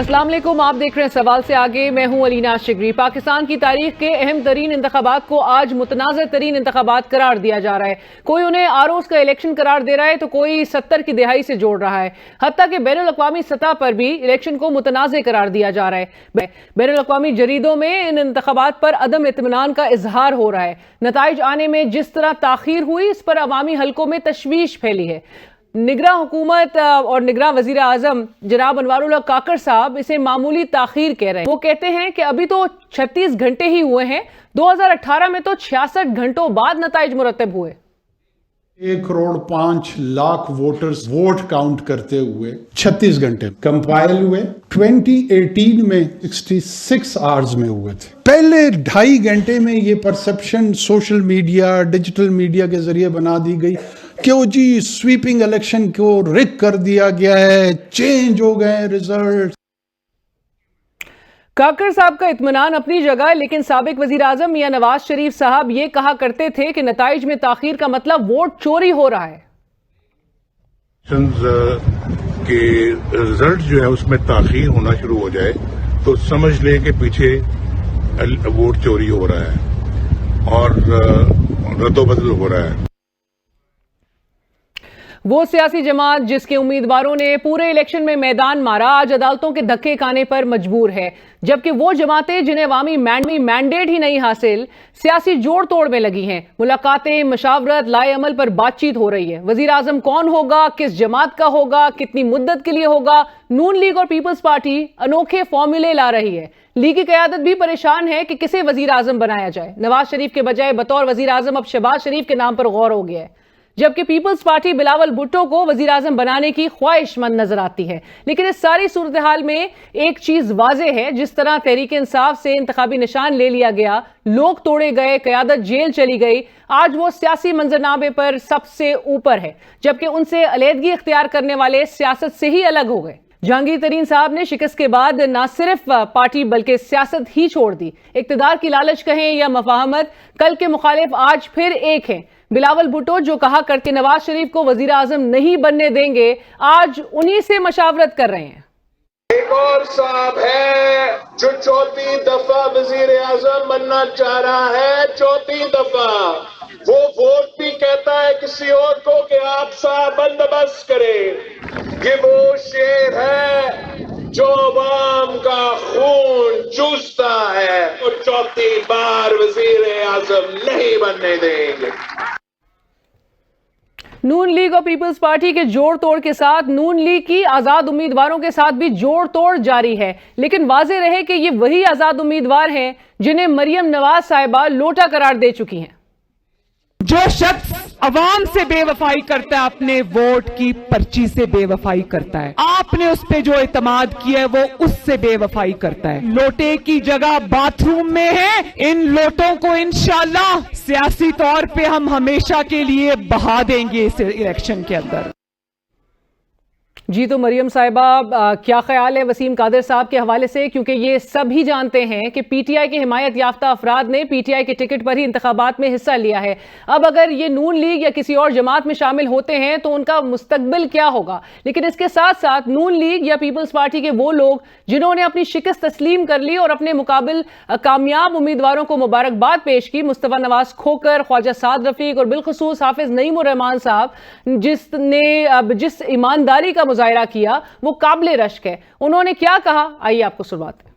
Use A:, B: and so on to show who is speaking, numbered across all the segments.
A: अस्सलाम वालेकुम, आप देख रहे हैं सवाल से आगे। मैं हूं अलीना शिगरी। पाकिस्तान की तारीख के अहम तरीन इंतखाबात को आज मुतनाज़ तरीन इंतखाबात करार दिया जा रहा है। कोई उन्हें आरोज का इलेक्शन करार दे रहा है तो कोई 70 की दिहाई से जोड़ रहा है। हत्ता कि बैनुल अक़वामी सतह पर भी इलेक्शन को मुतनाज़ करार दिया जा रहा है। बैनुल अक़वामी जरीदों में इन इंतखाबात पर अदम इत्मीनान का इजहार हो रहा है। नताइज आने में जिस तरह ताख़ीर हुई, इस पर अवामी हलकों में तशवीश फैली है। निगरां हुकूमत और निगरां वजीर आजम जनाब अनवारुल्लाह काकर साहब इसे मामूली ताखीर कह रहे हैं। वो कहते हैं कि अभी तो 36 घंटे ही हुए हैं, 2018 में तो 66 घंटों बाद नताइज मुरतब हुए।
B: 1,05,00,000 वोटर्स वोट काउंट करते हुए 36 घंटे कंपाइल हुए। 2018 में 66 आवर्स में हुए थे। पहले 2.5 घंटे में ये perception social media, digital media के जरिए बना दी गई कि वो जी स्वीपिंग इलेक्शन को रिग कर दिया गया है, चेंज हो गए रिजल्ट।
A: काकर साहब का इत्मीनान अपनी जगह, लेकिन साबिक वजीर आजम मियां नवाज शरीफ साहब ये कहा करते थे कि नताइज में ताखीर का मतलब वोट चोरी हो रहा है।
C: के रिजल्ट जो है उसमें ताखीर होना शुरू हो जाए तो समझ लें कि पीछे वोट चोरी हो रहा है और रद्दोबदल हो रहा है।
A: वो सियासी जमात जिसके उम्मीदवारों ने पूरे इलेक्शन में मैदान मारा, आज अदालतों के धक्के खाने पर मजबूर है, जबकि वो जमातें जिन्हें अवामी मैंडेट ही नहीं हासिल, सियासी जोड़ तोड़ में लगी हैं। मुलाकातें, मशावरत, लाए अमल पर बातचीत हो रही है। वजीर आजम कौन होगा, किस जमात का होगा, कितनी मुद्दत के लिए होगा, नून लीग और पीपल्स पार्टी अनोखे फॉर्मूले ला रही है। लीग की क़यादत भी परेशान है कि किसे वजीर आजम बनाया जाए। नवाज शरीफ के बजाय बतौर वजीर आजम अब शहबाज शरीफ के नाम पर गौर हो गया है, जबकि पीपल्स पार्टी बिलावल भुट्टो को वजीर आजम बनाने की ख्वाहिशमंद नजर आती है। लेकिन इस सारी सूरत हाल में एक चीज वाज़ेह है, जिस तरह तहरीक इंसाफ से इंतखाबी निशान ले लिया गया, लोग तोड़े गए, क़यादत जेल चली गई, आज वो सियासी मंजरनामे पर सबसे ऊपर है, जबकि उनसे अलहदगी इख्तियार करने वाले सियासत से ही अलग हो गए। जहांगीर तरीन साहब ने शिकस्त के बाद न सिर्फ पार्टी बल्कि सियासत ही छोड़ दी। इक्तदार की लालच कहें या मफाहमत, कल के मुखालिफ आज फिर एक हैं। बिलावल भुट्टो जो कहा करके नवाज शरीफ को वजीर आजम नहीं बनने देंगे, आज उन्हीं से मशावरत कर रहे हैं।
D: एक और साहब है जो चौथी दफा वजीर आजम बनना चाह रहा है, चौथी दफा। वो वोट भी कहता है किसी और को कि आप साहब बंदोबस्त करें। ये वो शेर है जो अवाम का खून चूसता है, वो चौथी बार वजीर आजम नहीं बनने देंगे।
A: नून लीग और पीपल्स पार्टी के जोड़ तोड़ के साथ नून लीग की आजाद उम्मीदवारों के साथ भी जोड़ तोड़ जारी है, लेकिन वाज़ेह रहे कि ये वही आजाद उम्मीदवार हैं जिन्हें मरियम नवाज साहिबा लोटा करार दे चुकी हैं।
E: जो शख्स अवाम से बेवफाई करता है, अपने वोट की पर्ची से बेवफाई करता है। आपने उस पे जो एतमाद किया है वो उससे बेवफाई करता है। लोटे की जगह बाथरूम में है। इन लोटों को इंशाल्लाह सियासी तौर पे हम हमेशा के लिए बहा देंगे इस इलेक्शन के अंदर।
A: जी, तो मरियम साहिबा, क्या ख्याल है वसीम कादर साहब के हवाले से, क्योंकि ये सभी जानते हैं कि पीटीआई के हिमायत याफ्ता अफराद ने पीटीआई के टिकट पर ही इंतखाबात में हिस्सा लिया है। अब अगर ये नून लीग या किसी और जमात में शामिल होते हैं तो उनका मुस्तकबिल क्या होगा। लेकिन इसके साथ साथ नून लीग या पीपल्स पार्टी के वो लोग जिन्होंने अपनी शिकस्त तस्लीम कर ली और अपने मुकाबिल कामयाब उम्मीदवारों को मुबारकबाद पेश की, मुस्तफा नवाज खोकर, ख्वाजा साद रफीक और बिलखुसूस हाफिज नईमुर रहमान साहब, जिसने जिस ईमानदारी का मुजाहिरा किया वो काबिले रश्क है। उन्होंने क्या कहा, आइए आपको सुनवाते हैं।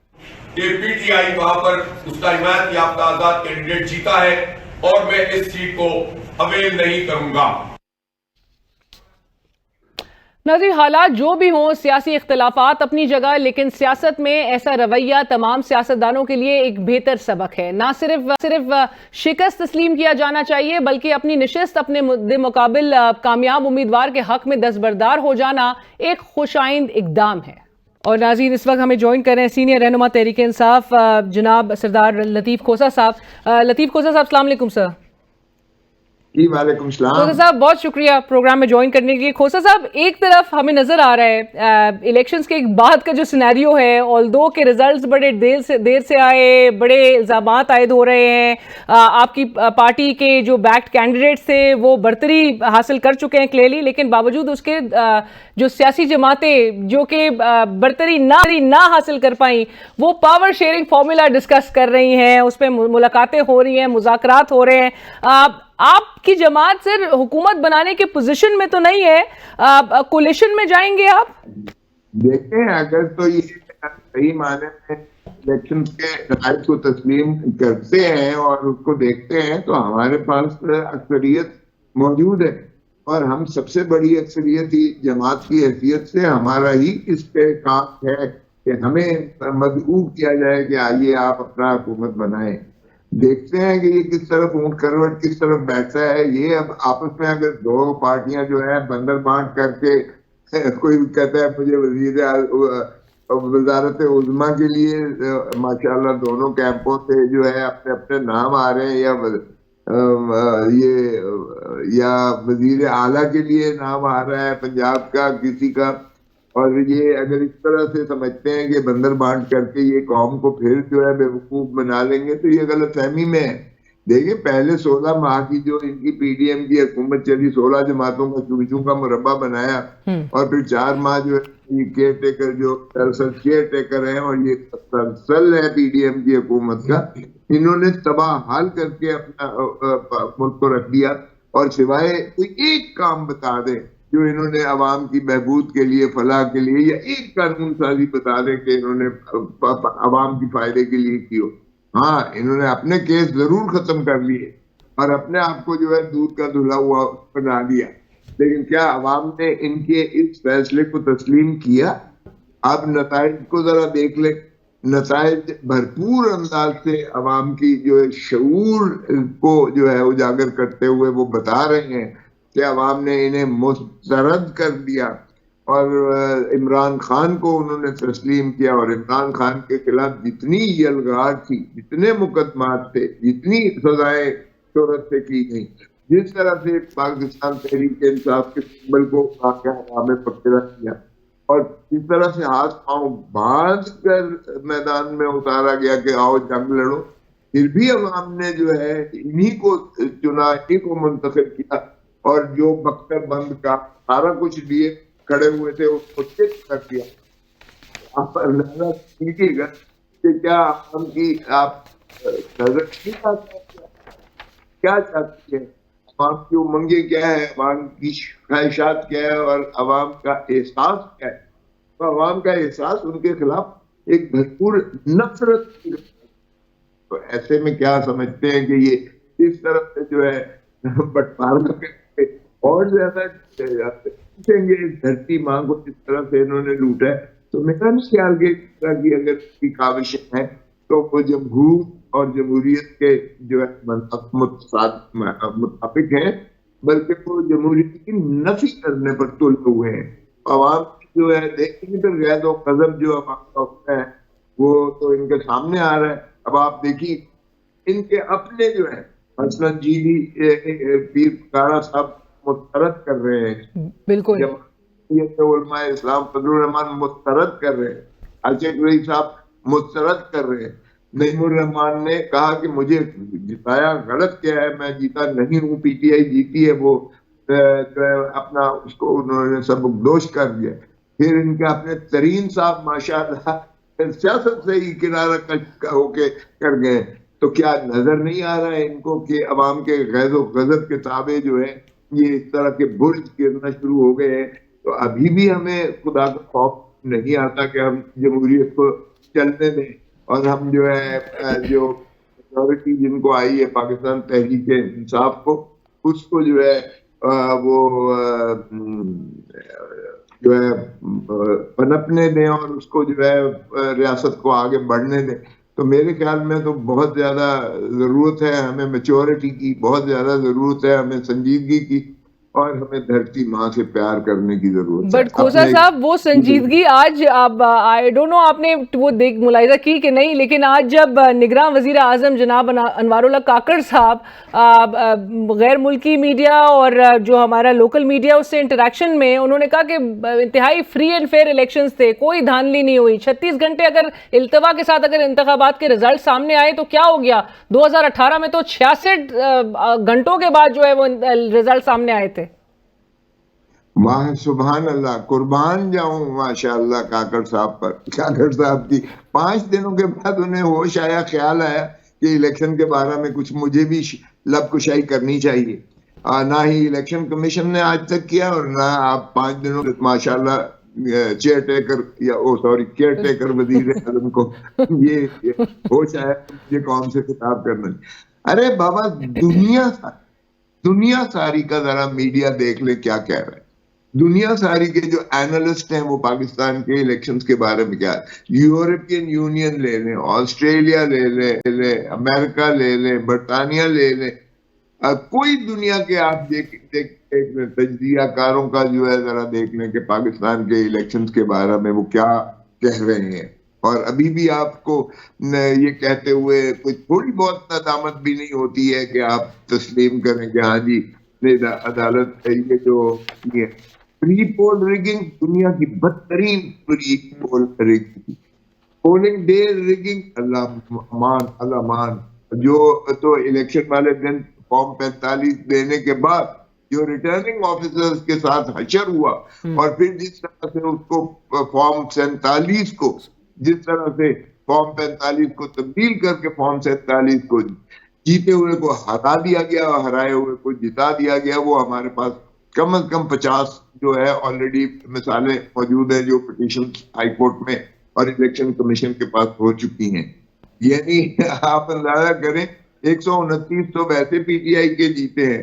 F: ये पीटीआई वहां पर उसका हिमायत याफ्ता आजाद कैंडिडेट जीता है और मैं इस सीट को अवेल नहीं करूंगा।
A: नाज़रीन, हालात जो भी हों, सियासी इख्तिलाफात अपनी जगह, लेकिन सियासत में ऐसा रवैया तमाम सियासतदानों के लिए एक बेहतर सबक है। ना सिर्फ शिकस्त तस्लीम किया जाना चाहिए, बल्कि अपनी निशिस्त अपने मुकाबिल कामयाब उम्मीदवार के हक में दस्तबरदार हो जाना एक खुशाइंद इकदाम है। और नाज़रीन, इस वक्त हमें ज्वाइन कर रहे हैं सीनियर रहनुमा तहरीक इंसाफ जनाब सरदार लतीफ़ खोसा साहब। लतीफ़ खोसा साहब, अस्सलाम वालेकुम सर।
G: जी वालेकुम
A: खोसा
G: सलाम।
A: साहब बहुत शुक्रिया प्रोग्राम में ज्वाइन करने के लिए। खोसा साहब, एक तरफ हमें नजर आ रहा है इलेक्शंस के बाद का जो सिनेरियो है, ऑल्दो के रिजल्ट्स बड़े देर से आए, बड़े इल्जामात आयद हो रहे हैं, आपकी पार्टी के जो बैक्ड कैंडिडेट्स थे वो बरतरी हासिल कर चुके हैं क्लियरली, लेकिन बावजूद उसके जो सियासी जमातें जो कि बरतरी ना हासिल कर पाई, वो पावर शेयरिंग फॉर्मूला डिस्कस कर रही हैं, उस पर मुलाकातें हो रही हैं, मुज़ाकरात हो रहे हैं। आपकी जमात सिर्फ हुकूमत बनाने के पोजीशन में तो नहीं है, कोलिशन में जाएंगे आप?
G: देखते हैं, अगर तो ये सही माने में इलेक्शन के नतीजे को तस्लीम करते हैं और उसको देखते हैं तो हमारे पास अक्सरियत मौजूद है, और हम सबसे बड़ी अक्सरियत ही जमात की हैसियत से हमारा ही इस पे काम है कि हमें मदऊ किया जाए कि आइए आप अपना हुकूमत बनाएं। देखते हैं कि ये किस तरफ ऊंट करवट किस तरफ बैठता है। ये अब आपस में अगर दो पार्टियां जो है बंदर बांट करके कोई कहता है मुझे वजारत उज़्मा के लिए माशाल्लाह दोनों कैंपों से जो है अपने अपने नाम आ रहे हैं, या वजीर आला के लिए नाम आ रहा है पंजाब का किसी का, और ये अगर इस तरह से समझते हैं कि बंदर बांट करके ये कौम को फिर जो है बेवकूफ बना लेंगे तो ये गलतफहमी में है। देखिए, पहले 16 माह की जो इनकी पीडीएम की हुकूमत चली, 16 जमातों का चूचू का मुरब्बा बनाया, और फिर 4 माह जो है केयर टेकर जो केयर टेकर है और ये तसलसल है पीडीएम की हुकूमत का, इन्होंने तबाह हाल करके अपना मुल्क को रख दिया, और सिवाय कोई एक काम बता दे जो इन्होंने अवाम की बहबूद के लिए, फलाह के लिए, या एक कानून साजी बता दें कि इन्होंने अवाम की फायदे के लिए की हो। हाँ, इन्होंने अपने केस जरूर खत्म कर लिए और अपने आप को जो है दूध का धुला हुआ बना दिया, लेकिन क्या अवाम ने इनके इस फैसले को तस्लीम किया? आप नताइज को जरा देख ले। नताइज भरपूर अंदाज से अवाम की जो है शऊर को जो है उजागर करते हुए वो बता रहे हैं कि अवाम ने इन्हें मुस्तरद कर दिया, और इमरान खान को उन्होंने तस्लीम किया, और इमरान खान के खिलाफ जितनी यलगार थी, जितने मुकदमात थे, जितनी सजाएं शोहरत से की गई, जिस तरह से पाकिस्तान तहरीक इंसाफ के सिंबल को हमें पकड़ा किया, और इस तरह से हाथ पांव बांध कर मैदान में उतारा गया कि आओ जंग लड़ो, फिर भी अवाम ने जो है इन्हीं को चुना, इन्हीं को मुंतखब किया, और जो बख्तर बंद का सारा कुछ लिए खड़े हुए थे उसको चेक कर दिया। आप अंदाजा कीजिएगा कि क्या अवाम की आप नजर क्या चाहती है, अवाम की उमंगे क्या है, अवाम की ख्वाहिशात क्या है, और अवाम का एहसास क्या है। तो अवाम का एहसास उनके खिलाफ एक भरपूर नफरत, तो ऐसे में क्या समझते हैं कि ये इस तरह से जो है बंटवारा करके और ज्यादा पूछेंगे इस धरती माँ को जिस तरह से इन्होंने लूटा है। तो मेरा नहीं ख्याल कि अगर की काविशें हैं तो वो जमहूर और जमहूरियत के जो है मुताबिक हैं, बल्कि वो जमहूरियत की नफी करने पर तुले हुए हैं। अवाम जो है देखिए तो गैद और कज़ब जो अवाम है वो तो इनके सामने आ रहा है। अब आप देखिए इनके अपने जो है मसलन जीली पीर पुकारा साहब मुस्तरद कर रहे हैं,
A: बिल्कुल
G: उलमा इस्लाम फजलुर रहमान मुस्तरद कर रहे हैं, आशिक रई साहब मुस्तरद कर रहे हैं। नईमुर रहमान ने कहा कि मुझे जिताया गलत किया है, मैं जीता नहीं हूँ, पीटीआई जीती है, वो अपना उसको उन्होंने सबकदोश कर दिया। फिर इनके अपने तरीन साहब माशाअल्लाह सियासत से ही किनारा होके कर गए। तो क्या नजर नहीं आ रहा है इनको कि अवाम के गैज़ो गजब के ताबे जो है ये इस तरह के बुर्ज गिरना शुरू हो गए हैं। तो अभी भी हमें खुदा का खौफ नहीं आता कि हम जमहूरियत को चलने दें, और हम जो है जो मेजॉरिटी जिनको आई है पाकिस्तान तहरीक इंसाफ को, उसको जो है वो जो है पनपने दें और उसको जो है रियासत को आगे बढ़ने दें। तो मेरे ख्याल में तो बहुत ज्यादा जरूरत है हमें मैच्योरिटी की, बहुत ज्यादा जरूरत है हमें संजीदगी की, اور ہمیں دھرتی ماں سے پیار کرنے کی ضرورت ہے.
A: بٹ کھوسا صاحب وہ سنجیدگی آج آئی ڈونٹ نو آپ نے وہ ملاحظہ کی کہ نہیں، لیکن آج جب نگراں وزیر اعظم جناب انوار اللہ کاکڑ صاحب غیر ملکی میڈیا اور جو ہمارا لوکل میڈیا اس سے انٹریکشن میں انہوں نے کہا کہ انتہائی فری اینڈ فیئر الیکشنز تھے، کوئی دھاندلی نہیں ہوئی. 36 گھنٹے اگر التوا کے ساتھ اگر انتخابات کے رزلٹ سامنے آئے تو کیا ہو گیا؟ 2018 میں تو 66 گھنٹوں کے بعد جو ہے وہ رزلٹ سامنے آئے تھے.
G: واہ سبحان اللہ، قربان جاؤں ماشاء اللہ کاکڑ صاحب پر. کاکڑ صاحب کی 5 دنوں کے بعد انہیں ہوش آیا، خیال آیا کہ الیکشن کے بارے میں کچھ مجھے بھی لب کشائی کرنی چاہیے. نہ ہی الیکشن کمیشن نے آج تک کیا اور نہ آپ 5 دنوں ماشاء اللہ چیئر ٹیکر وزیر اعظم کو یہ ہوش آیا یہ قوم سے خطاب کرنا. ارے بابا دنیا ساری کا ذرا میڈیا دیکھ لے کیا کہہ رہا ہے. دنیا ساری کے جو اینالسٹ ہیں وہ پاکستان کے الیکشنز کے بارے میں کیا ہے. یورپین یونین لے لیں، آسٹریلیا لے لیں، امریکہ لے لیں، برطانیہ لے لیں، کوئی دنیا کے آپ دیکھ لیں تجزیہ کاروں کا جو ہے ذرا دیکھ لیں کہ پاکستان کے الیکشنز کے بارے میں وہ کیا کہہ رہے ہیں. اور ابھی بھی آپ کو یہ کہتے ہوئے کوئی تھوڑی بہت ندامت بھی نہیں ہوتی ہے کہ آپ تسلیم کریں کہ ہاں جی عدالت یہ جو پری پول ریگنگ دنیا کی بدترین پری پول ریگنگ، پولنگ ڈے ریگنگ، اللہ مان جو تو الیکشن والے دن فارم 45 دینے کے بعد جو ریٹرننگ آفیسرز کے ساتھ حشر ہوا اور پھر جس طرح سے اس کو فارم 47 کو جس طرح سے فارم 45 کو تبدیل کر کے فارم 47 کو جیتے ہوئے کو ہرا دیا گیا اور ہرائے ہوئے کو جتا دیا گیا. وہ ہمارے پاس کم از کم 50 جو ہے آلریڈی مثالیں موجود ہیں جو پٹیشن ہائی کورٹ میں اور الیکشن کمیشن کے پاس ہو چکی ہیں. یعنی آپ اندازہ کریں 129 تو ویسے پی ٹی آئی کے جیتے ہیں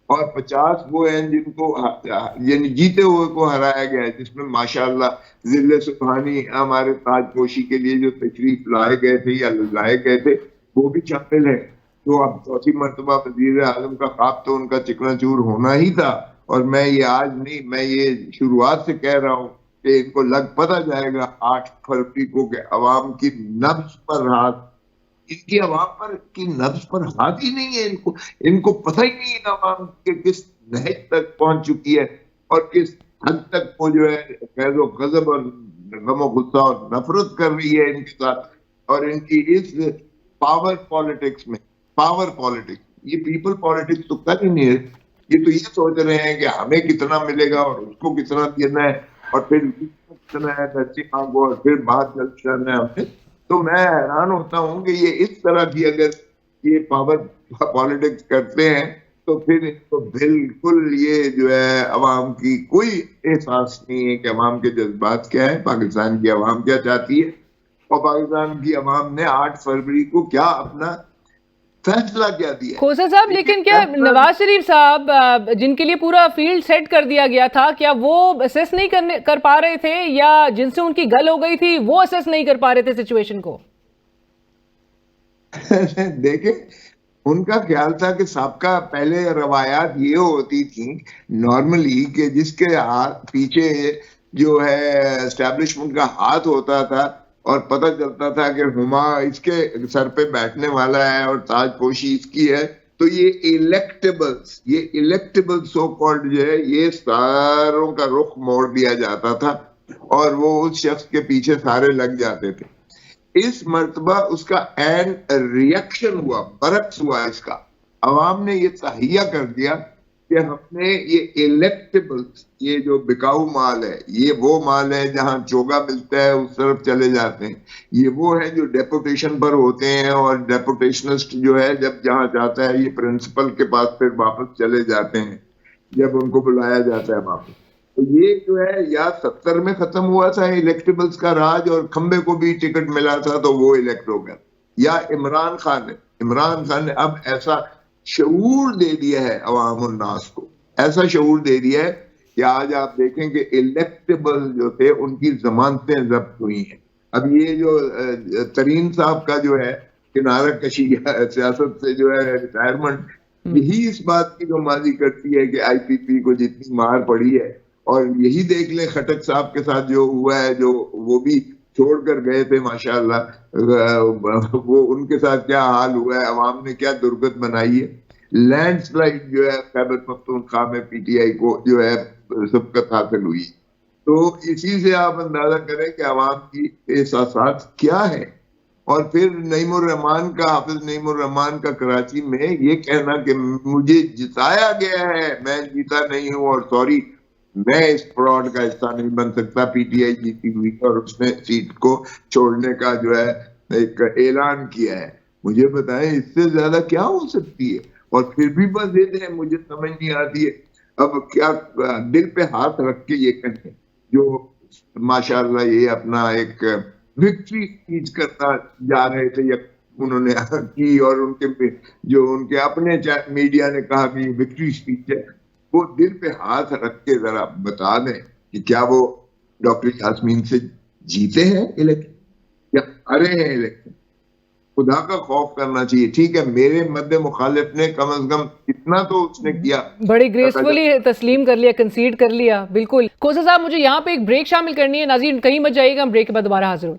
G: اور 50 وہ ہیں جن کو یعنی جیتے ہوئے کو ہرایا گیا ہے، جس میں ماشاءاللہ ذل سبحانی ہمارے تاج پوشی کے لیے جو تشریف لائے گئے تھے یا لائے گئے تھے وہ بھی شامل ہیں. تو اب چوتھی مرتبہ وزیر اعظم کا خواب تو ان کا چکنا چور ہونا ہی تھا. اور میں یہ آج نہیں، میں یہ شروعات سے کہہ رہا ہوں کہ ان کو لگ پتہ جائے گا 8 فروری کو کہ عوام کی نبض پر ہاتھ، ان کی عوام پر کی نبض پر ہاتھ ہی نہیں ہے. ان کو پتہ ہی نہیں ہے عوام کے کس نہج تک پہنچ چکی ہے اور کس حد تک وہ جو ہے فیض و غضب اور غم و غصہ اور نفرت کر رہی ہے ان کے ساتھ. اور ان کی اس پاور پالیٹکس میں، پاور پالیٹکس، یہ پیپل پالیٹکس تو کر ہی نہیں ہے. یہ تو یہ سوچ رہے ہیں کہ ہمیں کتنا ملے گا اور اس کو کتنا دینا ہے اور پھر کتنا ہے دھرتی ماں کو اور پھر بات چل جانا ہے ہمیں. تو میں حیران ہوتا ہوں کہ یہ اس طرح کی اگر یہ پاور پالیٹکس کرتے ہیں تو پھر ان کو بالکل یہ جو ہے عوام کی کوئی احساس نہیں ہے کہ عوام کے جذبات کیا ہے، پاکستان کی عوام کیا چاہتی ہے اور پاکستان کی عوام نے 8 فروری کو کیا اپنا فیصلہ کیا دیا.
A: کھوسا صاحب لیکن کیا نواز شریف صاحب جن کے لیے پورا فیلڈ سیٹ کر دیا گیا تھا، کیا وہ اسیس نہیں کر پا رہے تھے یا جن سے ان کی گل ہو گئی تھی وہ اسیس نہیں کر پا رہے تھے سچویشن کو؟
G: دیکھیں ان کا خیال تھا کہ سابقہ پہلے روایات یہ ہوتی تھیں نارملی کہ جس کے پیچھے جو ہے اسٹیبلشمنٹ کا ہاتھ ہوتا تھا اور پتہ چلتا تھا کہ ہما اس کے سر پہ بیٹھنے والا ہے اور تاج پوشی اس کی ہے، تو یہ الیکٹیبل سو کالڈ جو ہے یہ ساروں کا رخ موڑ دیا جاتا تھا اور وہ اس شخص کے پیچھے سارے لگ جاتے تھے. اس مرتبہ اس کا این ریئیکشن ہوا، برعکس ہوا. اس کا عوام نے یہ تہیہ کر دیا کہ ہم نے یہ الیکٹیبلز، یہ جو بکاؤ مال ہے، یہ وہ مال ہے جہاں چوگا ملتا ہے اس طرف چلے جاتے ہیں. یہ وہ ہے جو ڈیپوٹیشن پر ہوتے ہیں اور ڈیپوٹیشنسٹ جو ہے جب جہاں جاتا ہے یہ پرنسپل کے پاس پھر واپس چلے جاتے ہیں جب ان کو بلایا جاتا ہے واپس. تو یہ جو ہے یا 70 میں ختم ہوا تھا الیکٹیبلز کا راج اور کھمبے کو بھی ٹکٹ ملا تھا تو وہ الیکٹ ہو گیا، یا عمران خان نے اب ایسا شعور دے دیا ہے عوام الناس کو، ایسا شعور دے دیا ہے کہ آج آپ دیکھیں کہ الیکٹیبل جو تھے ان کی ضمانتیں ضبط ہوئی ہیں. اب یہ جو ترین صاحب کا جو ہے کنارہ کشی سیاست سے جو ہے ریٹائرمنٹ یہی اس بات کی نمائندگی کرتی ہے کہ IPP کو جتنی مار پڑی ہے، اور یہی دیکھ لیں خٹک صاحب کے ساتھ جو ہوا ہے، جو وہ بھی چھوڑ کر گئے تھے ماشاءاللہ، وہ ان کے ساتھ کیا حال ہوا ہے، عوام نے کیا درگت بنائی ہے. لینڈ سلائڈ جو ہے خیبر پختونخوا میں PTI کو جو ہے سبقت حاصل ہوئی. تو اسی سے آپ اندازہ کریں کہ عوام کی احساسات کیا ہے. اور پھر نعیم الرحمان کا، حافظ نعیم الرحمان کا کراچی میں یہ کہنا کہ مجھے جتایا گیا ہے، میں جیتا نہیں ہوں، اور سوری میں اس فراڈ کا حصہ نہیں بن سکتا، PTI جیتی ہوئی اور اس نے سیٹ کو چھوڑنے کا جو ہے ایک اعلان کیا ہے. مجھے بتائیں اس سے زیادہ کیا ہو سکتی ہے. اور پھر بھی بس یہ دیں، مجھے سمجھ نہیں آتی ہے اب کیا دل پہ ہاتھ رکھ کے یہ کہیں جو ماشاءاللہ یہ اپنا ایک وکٹری اسپیچ کرنا جا رہے تھے، یا انہوں نے کی، اور ان کے جو ان کے اپنے میڈیا نے کہا کہ یہ وکٹری اسپیچ ہے. وہ دل پہ ہاتھ رکھ کے ذرا بتا دیں کہ کیا وہ ڈاکٹر یاسمین سے جیتے ہیں الیکشن یا ہارے ہیں الیکشن. خدا کا خوف کرنا چاہیے. ٹھیک ہے، میرے مد مخالف نے کم از کم اتنا تو اس نے کیا،
A: بڑی گریسفلی تسلیم کر لیا، کنسیڈ کر لیا. بالکل کوثر صاحب، مجھے یہاں پہ ایک بریک شامل کرنی ہے. ناظرین کہیں مت جائیے گا، ہم بریک کے بعد دوبارہ حاضر ہوتے ہیں.